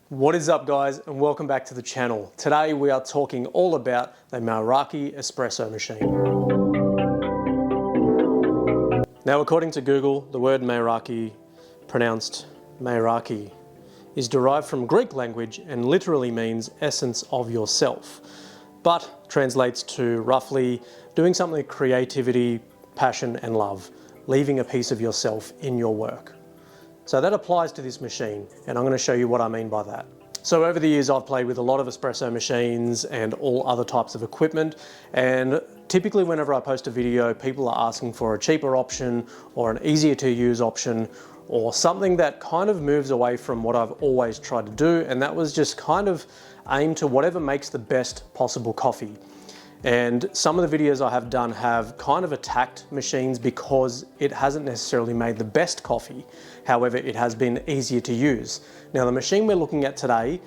What is up, guys, and welcome back to the channel. Today we are talking all about the Meraki Espresso machine. Now, according to Google, the word Meraki, pronounced Meraki, is derived from Greek language and literally means essence of yourself, but translates to roughly doing something with creativity, passion and love, leaving a piece of yourself in your work. So that applies to this machine, and I'm going to show you what I mean by that. So over the years I've played with a lot of espresso machines and all other types of equipment, and typically whenever I post a video, people are asking for a cheaper option or an easier to use option or something that kind of moves away from what I've always tried to do, and that was just kind of aimed to whatever makes the best possible coffee. And some of the videos I have done have kind of attacked machines because it hasn't necessarily made the best coffee. However, it has been easier to use. Now, the machine we're looking at today,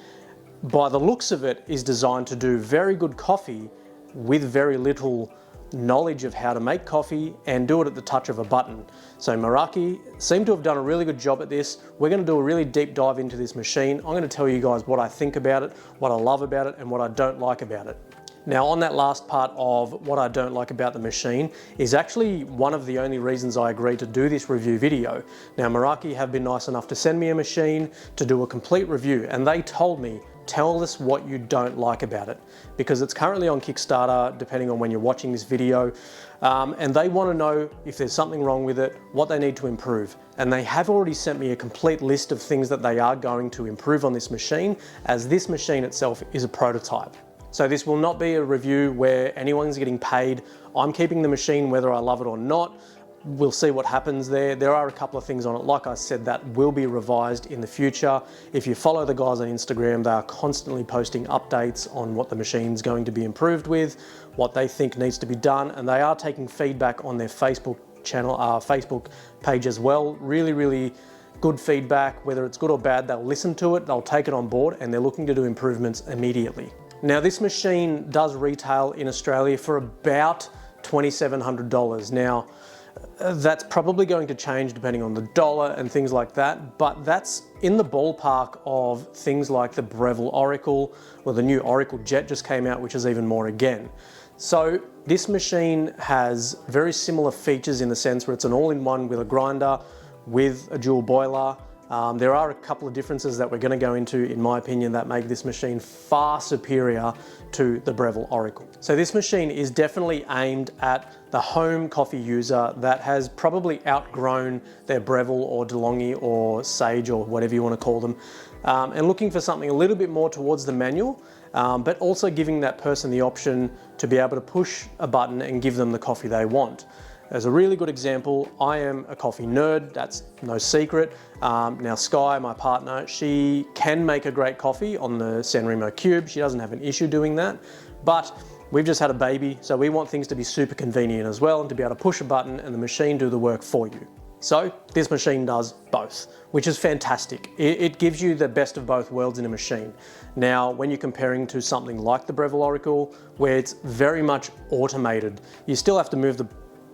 by the looks of it, is designed to do very good coffee with very little knowledge of how to make coffee and do it at the touch of a button. So Meraki seem to have done a really good job at this. We're going to do a really deep dive into this machine. I'm going to tell you guys what I think about it, what I love about it, and what I don't like about it. Now, on that last part of what I don't like about the machine is actually one of the only reasons I agreed to do this review video. Now, Meraki have been nice enough to send me a machine to do a complete review, and they told me, tell us what you don't like about it, because it's currently on Kickstarter, depending on when you're watching this video, and they want to know if there's something wrong with it, what they need to improve. And they have already sent me a complete list of things that they are going to improve on this machine, as this machine itself is a prototype. So this will not be a review where anyone's getting paid. I'm keeping the machine whether I love it or not. We'll see what happens there. There are a couple of things on it, like I said, that will be revised in the future. If you follow the guys on Instagram, they are constantly posting updates on what the machine's going to be improved with, what they think needs to be done, and they are taking feedback on their Facebook channel, Facebook page as well. Really good feedback, whether it's good or bad, they'll listen to it, they'll take it on board, and they're looking to do improvements immediately. Now, this machine does retail in Australia for about $2,700. Now, that's probably going to change depending on the dollar and things like that, but that's in the ballpark of things like the Breville Oracle, or the new Oracle Jet just came out, which is even more again. So this machine has very similar features in the sense where it's an all-in-one with a grinder, with a dual boiler. There are a couple of differences that we're going to go into, in my opinion, that make this machine far superior to the Breville Oracle. So this machine is definitely aimed at the home coffee user that has probably outgrown their Breville or DeLonghi or Sage or whatever you want to call them, and looking for something a little bit more towards the manual, but also giving that person the option to be able to push a button and give them the coffee they want. As a really good example, I am a coffee nerd, that's no secret. Now Sky, my partner, she can make a great coffee on the San Remo Cube. She doesn't have an issue doing that, but we've just had a baby, so we want things to be super convenient as well and to be able to push a button and the machine do the work for you. So this machine does both, which is fantastic. It gives you the best of both worlds in a machine. Now, when you're comparing to something like the Breville Oracle, where it's very much automated, you still have to move the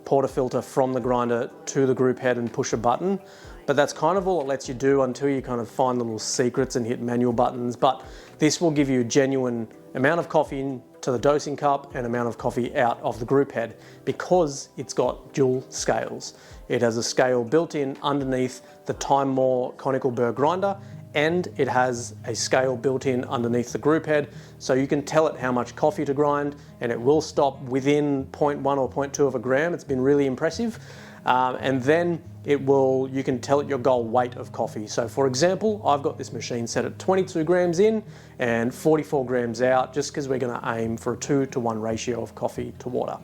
portafilter from the grinder to the group head and push a button, but that's kind of all it lets you do until you kind of find the little secrets and hit manual buttons. But this will give you a genuine amount of coffee into the dosing cup and amount of coffee out of the group head, because it's got dual scales. It has a scale built in underneath the Time More conical burr grinder, and it has a scale built in underneath the group head, so you can tell it how much coffee to grind, and it will stop within 0.1 or 0.2 of a gram. It's been really impressive. And then you can tell it your goal weight of coffee. So for example, I've got this machine set at 22 grams in and 44 grams out, just because we're going to aim for a 2-to-1 ratio of coffee to water.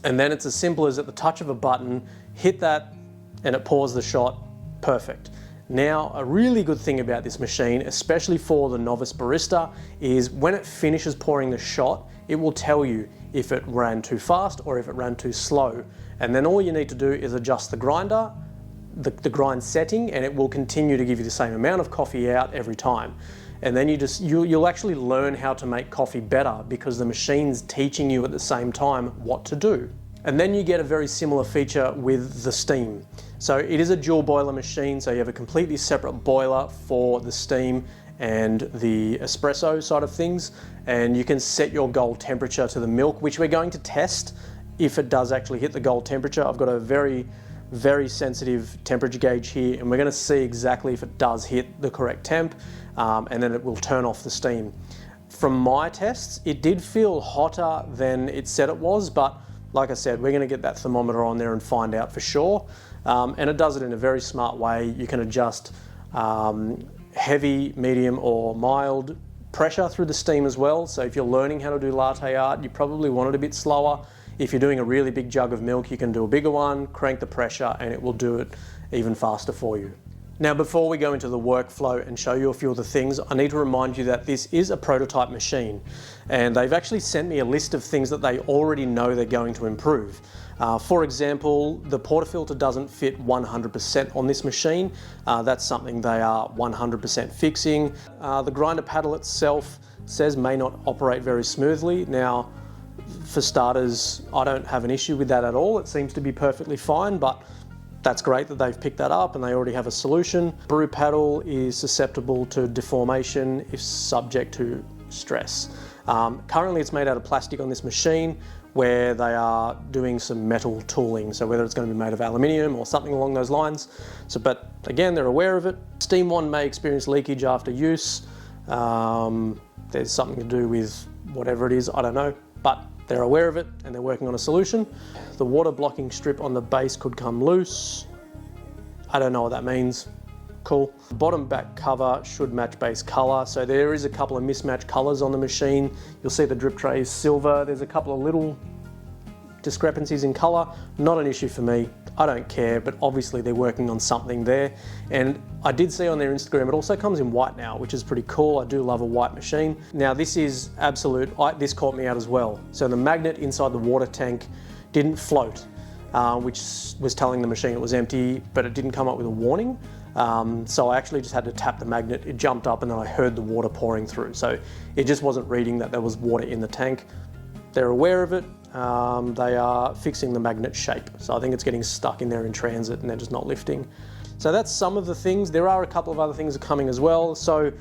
And then it's as simple as at the touch of a button, hit that and it pours the shot. Perfect. Now, a really good thing about this machine, especially for the novice barista, is when it finishes pouring the shot, it will tell you if it ran too fast or if it ran too slow. And then all you need to do is adjust the grinder, the grind setting, and it will continue to give you the same amount of coffee out every time. And then you'll actually learn how to make coffee better, because the machine's teaching you at the same time what to do. And then you get a very similar feature with the steam. So it is a dual boiler machine, so you have a completely separate boiler for the steam and the espresso side of things, and you can set your goal temperature to the milk, which we're going to test if it does actually hit the goal temperature. I've got a very sensitive temperature gauge here, and we're going to see exactly if it does hit the correct temp, and then it will turn off the steam. From my tests, it did feel hotter than it said it was, but like I said, we're going to get that thermometer on there and find out for sure. And it does it in a very smart way. You can adjust heavy, medium or mild pressure through the steam as well. So if you're learning how to do latte art, you probably want it a bit slower. If you're doing a really big jug of milk, you can do a bigger one, crank the pressure, and it will do it even faster for you. Now, before we go into the workflow and show you a few of the things, I need to remind you that this is a prototype machine, and they've actually sent me a list of things that they already know they're going to improve. For example, the portafilter doesn't fit 100% on this machine. That's something they are 100% fixing. The grinder paddle itself says may not operate very smoothly. Now, for starters, I don't have an issue with that at all. It seems to be perfectly fine, but that's great that they've picked that up and they already have a solution. Brew paddle is susceptible to deformation if subject to stress. Currently it's made out of plastic on this machine, where they are doing some metal tooling, so whether it's going to be made of aluminium or something along those lines. But again, they're aware of it. Steam one may experience leakage after use. There's something to do with whatever it is, I don't know, but they're aware of it and they're working on a solution. The water blocking strip on the base could come loose. I don't know what that means. Cool. The bottom back cover should match base color. So there is a couple of mismatched colors on the machine. You'll see the drip tray is silver. There's a couple of little discrepancies in color. Not an issue for me. I don't care, but obviously they're working on something there. And I did see on their Instagram, it also comes in white now, which is pretty cool. I do love a white machine. Now this is absolute, this caught me out as well. So the magnet inside the water tank didn't float, which was telling the machine it was empty, but it didn't come up with a warning. So I actually just had to tap the magnet, it jumped up, and then I heard the water pouring through. So it just wasn't reading that there was water in the tank. They're aware of it. They are fixing the magnet shape. So I think it's getting stuck in there in transit and they're just not lifting. So that's some of the things. There are a couple of other things coming as well. So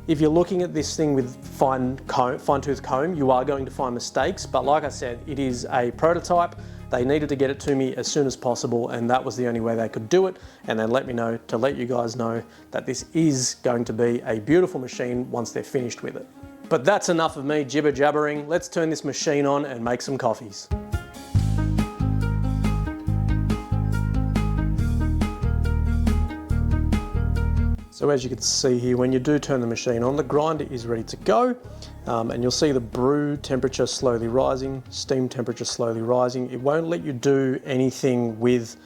if you're looking at this thing with fine-tooth comb, you are going to find mistakes. But like I said, it is a prototype. They needed to get it to me as soon as possible, and that was the only way they could do it. And then let me know to let you guys know that this is going to be a beautiful machine once they're finished with it. But that's enough of me jibber jabbering. Let's turn this machine on and make some coffees. So as you can see here, when you do turn the machine on, the grinder is ready to go. And you'll see the brew temperature slowly rising, steam temperature slowly rising. It won't let you do anything with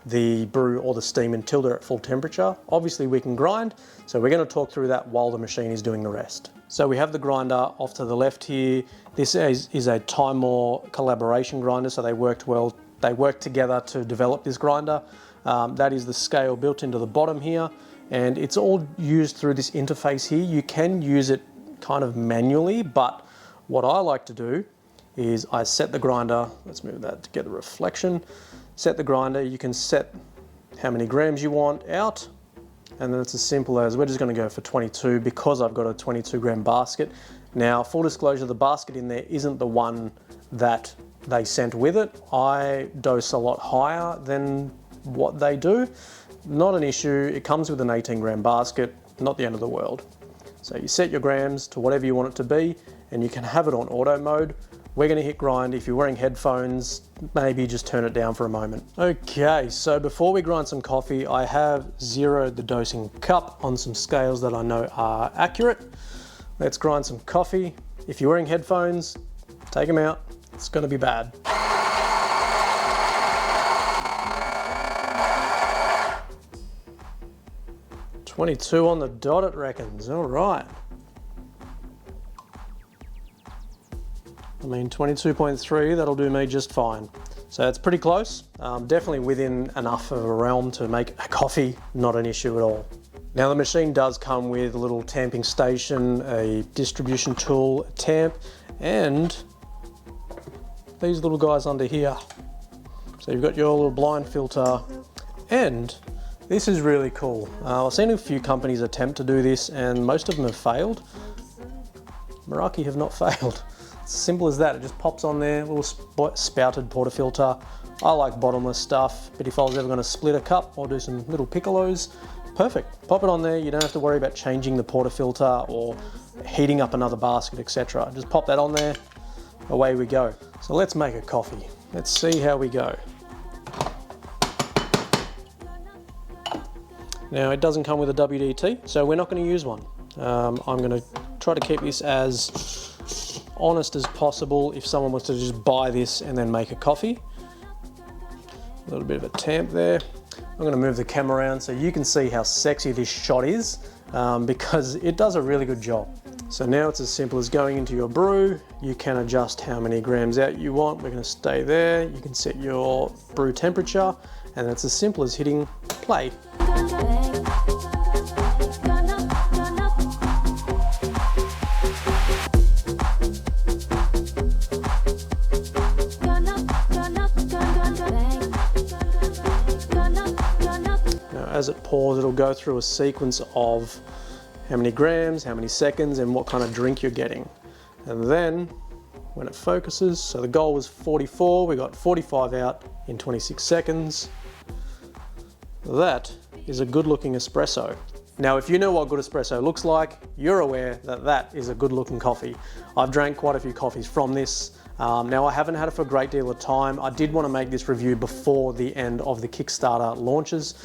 the brew or the steam until they're at full temperature. Obviously we can grind, so we're going to talk through that while the machine is doing the rest. So we have the grinder off to the left here. This is a Timor collaboration grinder, so they worked well. They worked together to develop this grinder. That is the scale built into the bottom here, and it's all used through this interface here. You can use it kind of manually, but what I like to do is I set the grinder, let's move that to get the reflection, set the grinder, you can set how many grams you want out, and then it's as simple as, we're just going to go for 22 because I've got a 22 gram basket. Now, full disclosure, the basket in there isn't the one that they sent with it. I dose a lot higher than what they do. Not an issue, it comes with an 18 gram basket, not the end of the world. So you set your grams to whatever you want it to be, and you can have it on auto mode. We're going to hit grind. If you're wearing headphones, maybe just turn it down for a moment. Okay, so before we grind some coffee, I have zeroed the dosing cup on some scales that I know are accurate. Let's grind some coffee. If you're wearing headphones, take them out. It's going to be bad. $22 on the dot, it reckons. All right. I mean, 22.3, that'll do me just fine. So it's pretty close. Definitely within enough of a realm to make a coffee not an issue at all. Now the machine does come with a little tamping station, a distribution tool, a tamp, and these little guys under here. So you've got your little blind filter, and This is really cool. I've seen a few companies attempt to do this and most of them have failed. Meraki have not failed. It's simple as that. It just pops on there, little spouted portafilter. I like bottomless stuff, but if I was ever going to split a cup or do some little piccolos, perfect. Pop it on there. You don't have to worry about changing the portafilter or heating up another basket, etc. Just pop that on there, away we go. So let's make a coffee. Let's see how we go. Now it doesn't come with a WDT, so we're not going to use one. I'm going to try to keep this as honest as possible if someone was to just buy this and then make a coffee. A little bit of a tamp there. I'm going to move the camera around so you can see how sexy this shot is, because it does a really good job. So now it's as simple as going into your brew. You can adjust how many grams out you want. We're going to stay there. You can set your brew temperature, and it's as simple as hitting play. As it pours, it'll go through a sequence of how many grams, how many seconds, and what kind of drink you're getting. And then when it focuses, so the goal was 44, we got 45 out in 26 seconds. That is a good looking espresso. Now, if you know what good espresso looks like, you're aware that that is a good looking coffee. I've drank quite a few coffees from this. Now I haven't had it for a great deal of time. I did want to make this review before the end of the Kickstarter launches,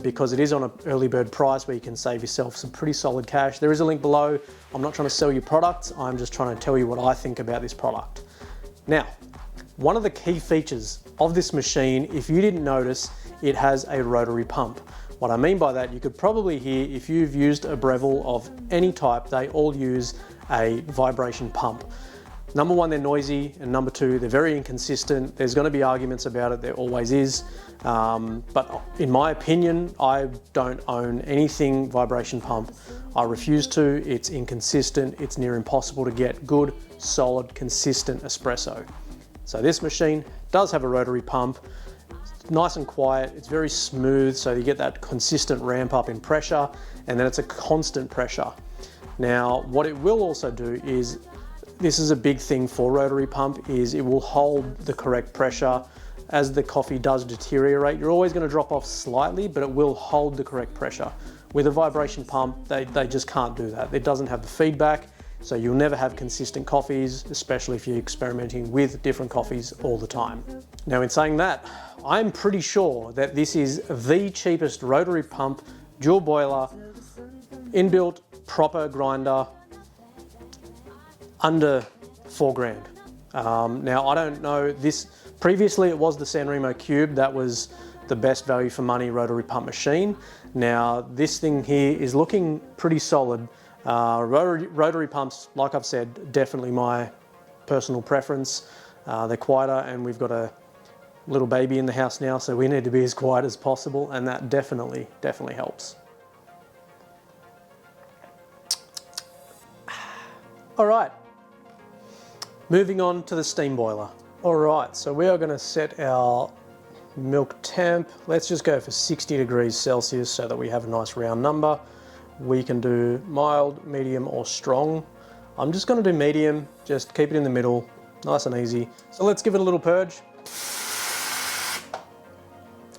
because it is on an early bird price where you can save yourself some pretty solid cash. There is a link below. I'm not trying to sell you products. I'm just trying to tell you what I think about this product. Now, one of the key features of this machine, if you didn't notice, it has a rotary pump. What I mean by that, you could probably hear, if you've used a Breville of any type, they all use a vibration pump. Number one, they're noisy, and number two, they're very inconsistent. There's going to be arguments about it, there always is. But in my opinion, I don't own anything vibration pump. I refuse to. It's inconsistent. It's near impossible to get good, solid, consistent espresso. So this machine does have a rotary pump. It's nice and quiet. It's very smooth, so you get that consistent ramp up in pressure, and then it's a constant pressure. Now, what it will also do is, this is a big thing for rotary pump, is it will hold the correct pressure. As the coffee does deteriorate, you're always going to drop off slightly, but it will hold the correct pressure. With a vibration pump, they just can't do that. It doesn't have the feedback, so you'll never have consistent coffees, especially if you're experimenting with different coffees all the time. Now, in saying that, I'm pretty sure that this is the cheapest rotary pump, dual boiler, inbuilt, proper grinder, under $4 grand. Now, I don't know this. Previously, it was the San Remo Cube. That was the best value for money rotary pump machine. Now, this thing here is looking pretty solid. Rotary pumps, like I've said, definitely my personal preference. They're quieter, and we've got a little baby in the house now, so we need to be as quiet as possible, and that definitely helps. All right. Moving on to the steam boiler. All right, so we are going to set our milk temp. Let's just go for 60 degrees Celsius so that we have a nice round number. We can do mild, medium, or strong. I'm just going to do medium, just keep it in the middle, nice and easy. So let's give it a little purge.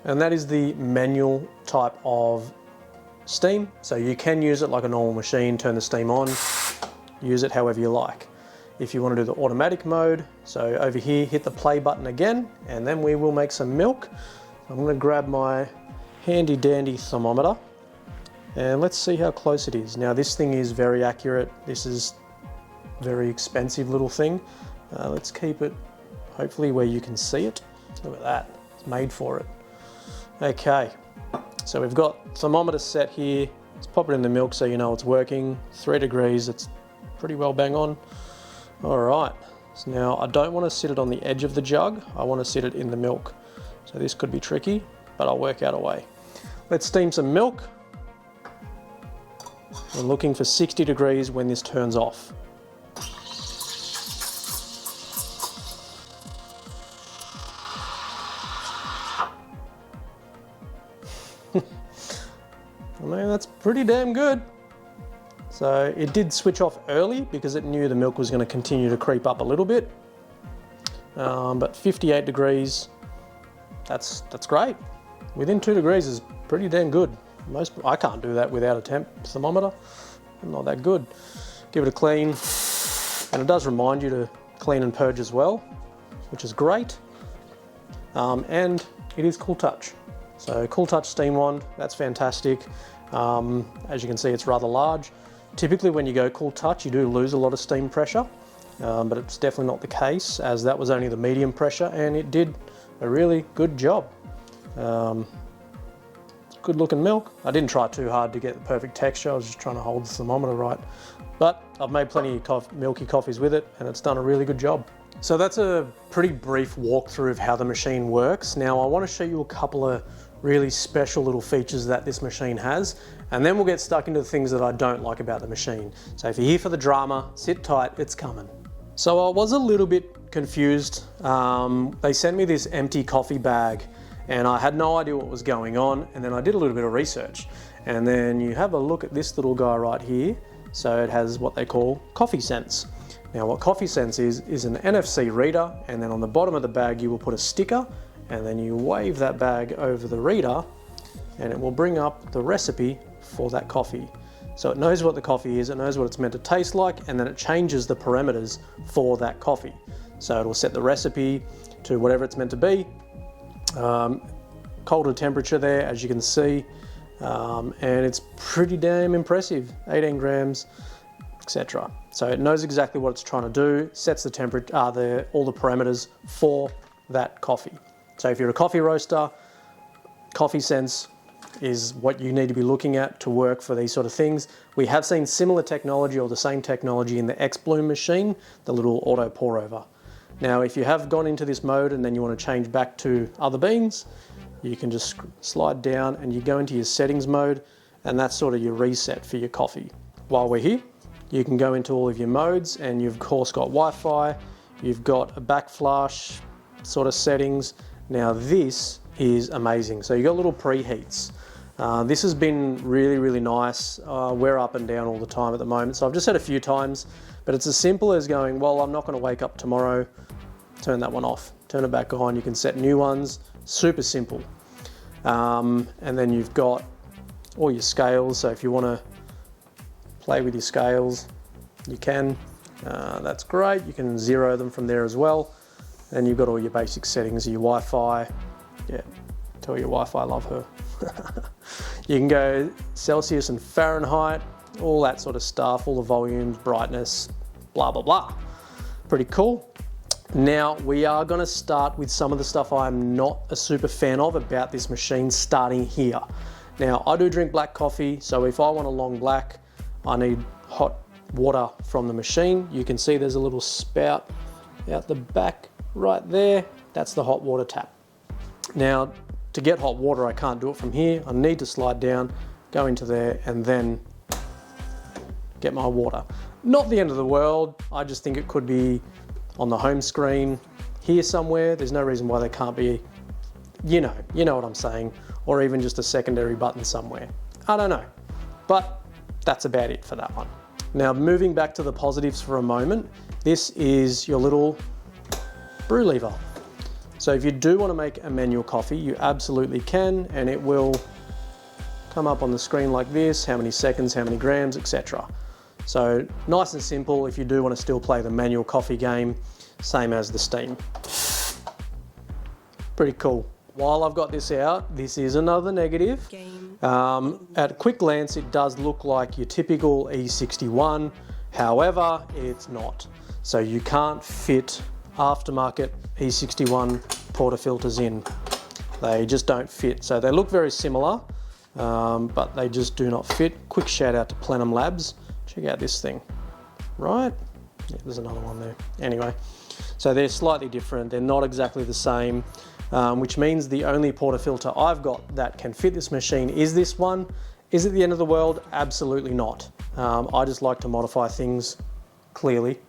And that is the manual type of steam. So you can use it like a normal machine, turn the steam on, use it however you like. If you want to do the automatic mode, so over here, hit the play button again, and then we will make some milk. I'm going to grab my handy dandy thermometer, and let's see how close it is. Now, this thing is very accurate. This is a very expensive little thing. Let's keep it hopefully where you can see it. Look at that, it's made for it. Okay, so we've got thermometer set here. Let's pop it in the milk so you know it's working. 3 degrees, it's pretty well bang on. All right, so now I don't want to sit it on the edge of the jug. I want to sit it in the milk. So this could be tricky, but I'll work out a way. Let's steam some milk. We're looking for 60 degrees when this turns off. that's pretty damn good. So it did switch off early because it knew the milk was going to continue to creep up a little bit. But 58 degrees, that's great. Within 2 degrees is pretty damn good. I can't do that without a temp thermometer. I'm not that good. Give it a clean, and it does remind you to clean and purge as well, which is great. And it is Cool Touch. So Cool Touch steam wand, that's fantastic. As you can see, it's rather large. Typically when you go Cool Touch, you do lose a lot of steam pressure, but it's definitely not the case, as that was only the medium pressure and it did a really good job. Good looking milk. I didn't try too hard to get the perfect texture, I was just trying to hold the thermometer right. But I've made plenty of milky coffees with it and it's done a really good job. So that's a pretty brief walkthrough of how the machine works. Now I want to show you a couple of really special little features that this machine has, and then we'll get stuck into the things that I don't like about the machine. So if you're here for the drama, sit tight, it's coming. So I was a little bit confused. They sent me this empty coffee bag and I had no idea what was going on, and then I did a little bit of research, and then you have a look at this little guy right here. So it has what they call Coffee Sense. Now what Coffee Sense is an NFC reader, and then on the bottom of the bag you will put a sticker, and then you wave that bag over the reader and it will bring up the recipe for that coffee. So it knows what the coffee is, it knows what it's meant to taste like, and then it changes the parameters for that coffee. So it will set the recipe to whatever it's meant to be. Colder temperature there, as you can see, and it's pretty damn impressive, 18 grams, etc. So it knows exactly what it's trying to do, sets the temperature, all the parameters for that coffee. So if you're a coffee roaster, Coffee Sense is what you need to be looking at to work for these sort of things. We have seen similar technology or the same technology in the X-Bloom machine, the little auto pour over. Now if you have gone into this mode and then you want to change back to other beans, you can just slide down and you go into your settings mode, and that's sort of your reset for your coffee. While we're here, you can go into all of your modes, and you've of course got Wi-Fi, you've got a backflash sort of settings. Now this is amazing. So you got little preheats. This has been really nice. We're up and down all the time at the moment, so I've just said a few times, but it's as simple as going, well, I'm not going to wake up tomorrow, turn that one off, turn it back on. You can set new ones, super simple. And then you've got all your scales, so if you want to play with your scales, you can. That's great. You can zero them from there as well. And you've got all your basic settings, your Wi-Fi. Yeah, tell your Wi-Fi I love her. You can go Celsius and Fahrenheit, all that sort of stuff, all the volumes, brightness, blah, blah, blah. Pretty cool. Now we are going to start with some of the stuff I'm not a super fan of about this machine, starting here. Now I do drink black coffee, so if I want a long black, I need hot water from the machine. You can see there's a little spout out the back right there. That's the hot water tap. Now to get hot water, I can't do it from here. I need to slide down, go into there, and then get my water. Not the end of the world. I just think it could be on the home screen here somewhere. There's no reason why there can't be, you know what I'm saying, or even just a secondary button somewhere. I don't know, but that's about it for that one. Now moving back to the positives for a moment, this is your little brew lever. So if you do want to make a manual coffee, you absolutely can, and it will come up on the screen like this, how many seconds, how many grams, etc. So nice and simple if you do want to still play the manual coffee game, same as the steam. Pretty cool. While I've got this out, this is another negative. At a quick glance, it does look like your typical E61, however, it's not. So you can't fit aftermarket E61 portafilters in. They just don't fit. So they look very similar, but they just do not fit. Quick shout out to Plenum Labs. Check out this thing, right? Yeah, there's another one there. Anyway, so they're slightly different. They're not exactly the same, which means the only portafilter I've got that can fit this machine is this one. Is it the end of the world? Absolutely not. I just like to modify things clearly,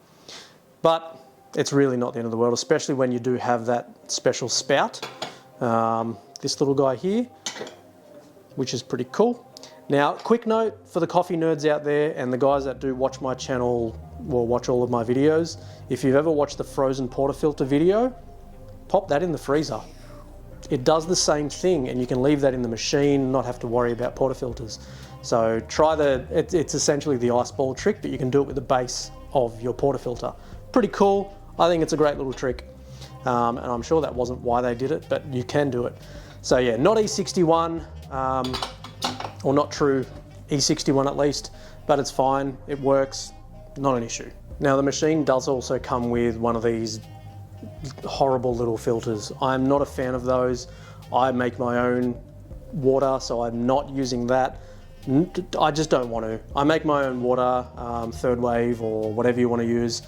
but it's really not the end of the world, especially when you do have that special spout. This little guy here, which is pretty cool. Now, quick note for the coffee nerds out there and the guys that do watch my channel or watch all of my videos, if you've ever watched the frozen portafilter video, pop that in the freezer. It does the same thing, and you can leave that in the machine, not have to worry about portafilters. So try it's essentially the ice ball trick, but you can do it with the base of your portafilter. Pretty cool. I think it's a great little trick. And I'm sure that wasn't why they did it, but you can do it. So yeah, not E61, or not true E61 at least, but it's fine, it works, not an issue. Now the machine does also come with one of these horrible little filters. I'm not a fan of those. I make my own water, so I'm not using that. I just don't want to. I make my own water, third wave or whatever you want to use.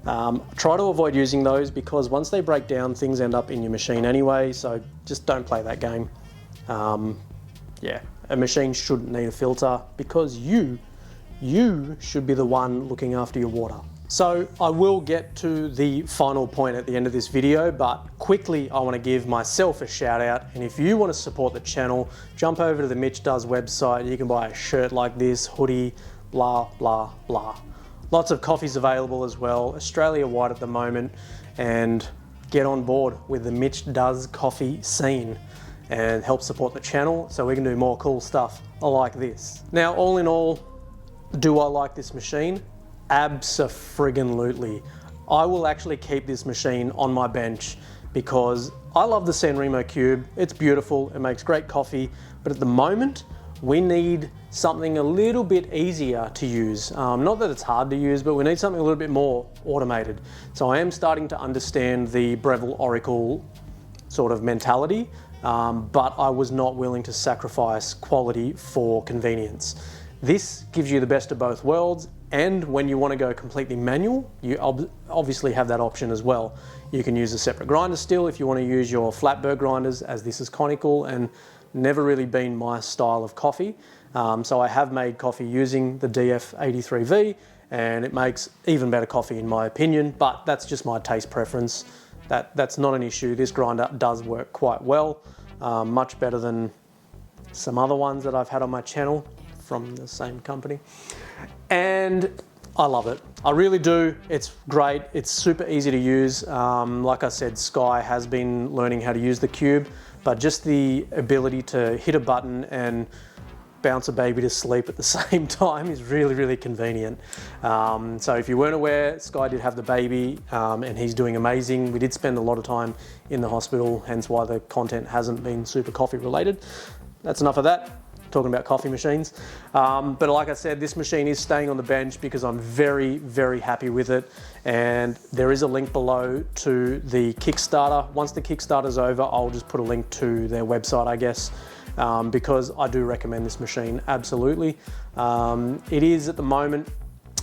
Try to avoid using those because once they break down, things end up in your machine anyway, so just don't play that game. Yeah, a machine shouldn't need a filter because you should be the one looking after your water. So I will get to the final point at the end of this video, but quickly I want to give myself a shout out. And if you want to support the channel, jump over to the Mitch Does website. You can buy a shirt like this, hoodie, blah, blah, blah. Lots of coffees available as well, Australia-wide at the moment, and get on board with the Mitch Does coffee scene and help support the channel so we can do more cool stuff like this. Now, all in all, do I like this machine? Abso-friggin-lutely. I will actually keep this machine on my bench because I love the San Remo Cube. It's beautiful, it makes great coffee, but at the moment, we need something a little bit easier to use. Not that it's hard to use, but we need something a little bit more automated. So I am starting to understand the Breville Oracle sort of mentality, but I was not willing to sacrifice quality for convenience. This gives you the best of both worlds, and when you want to go completely manual, you obviously have that option as well. You can use a separate grinder still if you want to use your flat burr grinders, as this is conical and never really been my style of coffee. So I have made coffee using the DF83V, and it makes even better coffee in my opinion, but that's just my taste preference. That's not an issue. This grinder does work quite well, much better than some other ones that I've had on my channel from the same company. And I love it. I really do. It's great. It's super easy to use. Like I said, Sky has been learning how to use the cube, but just the ability to hit a button and bounce a baby to sleep at the same time is really, really convenient. So if you weren't aware, Sky did have the baby and he's doing amazing. We did spend a lot of time in the hospital, hence why the content hasn't been super coffee related. That's enough of that. Talking about coffee machines. But like I said, this machine is staying on the bench because I'm very, very happy with it. And there is a link below to the Kickstarter. Once the Kickstarter's over, I'll just put a link to their website, I guess, because I do recommend this machine, absolutely. It is at the moment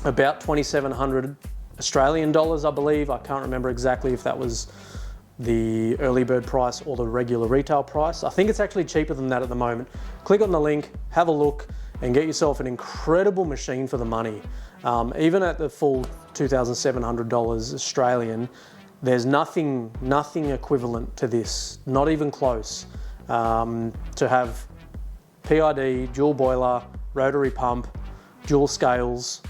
about 2,700 Australian dollars, I believe. I can't remember exactly if that was the early bird price or the regular retail price. I think it's actually cheaper than that at the moment. Click on the link, have a look, and get yourself an incredible machine for the money. Even at the full $2,700 Australian, there's nothing equivalent to this, not even close. To have PID, dual boiler, rotary pump, dual scales,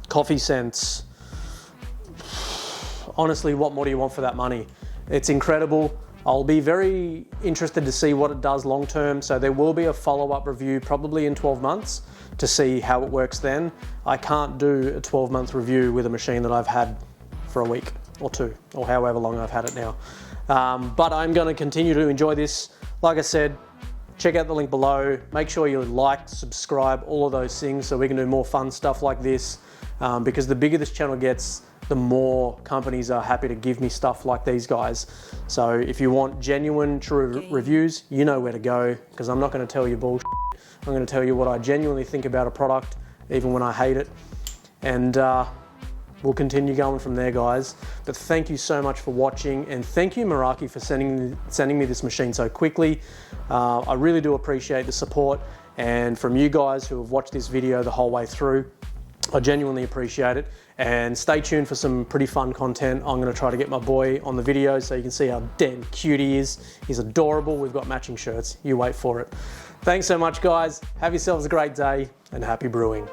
coffee scents. Honestly, what more do you want for that money? It's incredible. I'll be very interested to see what it does long term. So there will be a follow-up review probably in 12 months to see how it works then. I can't do a 12-month review with a machine that I've had for a week or two, or however long I've had it now. But I'm going to continue to enjoy this. Like I said, check out the link below. Make sure you like, subscribe, all of those things so we can do more fun stuff like this. Because the bigger this channel gets, the more companies are happy to give me stuff like these guys. So if you want genuine, true reviews, you know where to go, because I'm not going to tell you bullshit. I'm going to tell you what I genuinely think about a product, even when I hate it. And we'll continue going from there, guys. But thank you so much for watching, and thank you, Meraki, for sending me this machine so quickly. I really do appreciate the support, and from you guys who have watched this video the whole way through, I genuinely appreciate it. And stay tuned for some pretty fun content. I'm going to try to get my boy on the video so you can see how damn cute he is. He's adorable. We've got matching shirts. You wait for it. Thanks so much, guys. Have yourselves a great day and happy brewing.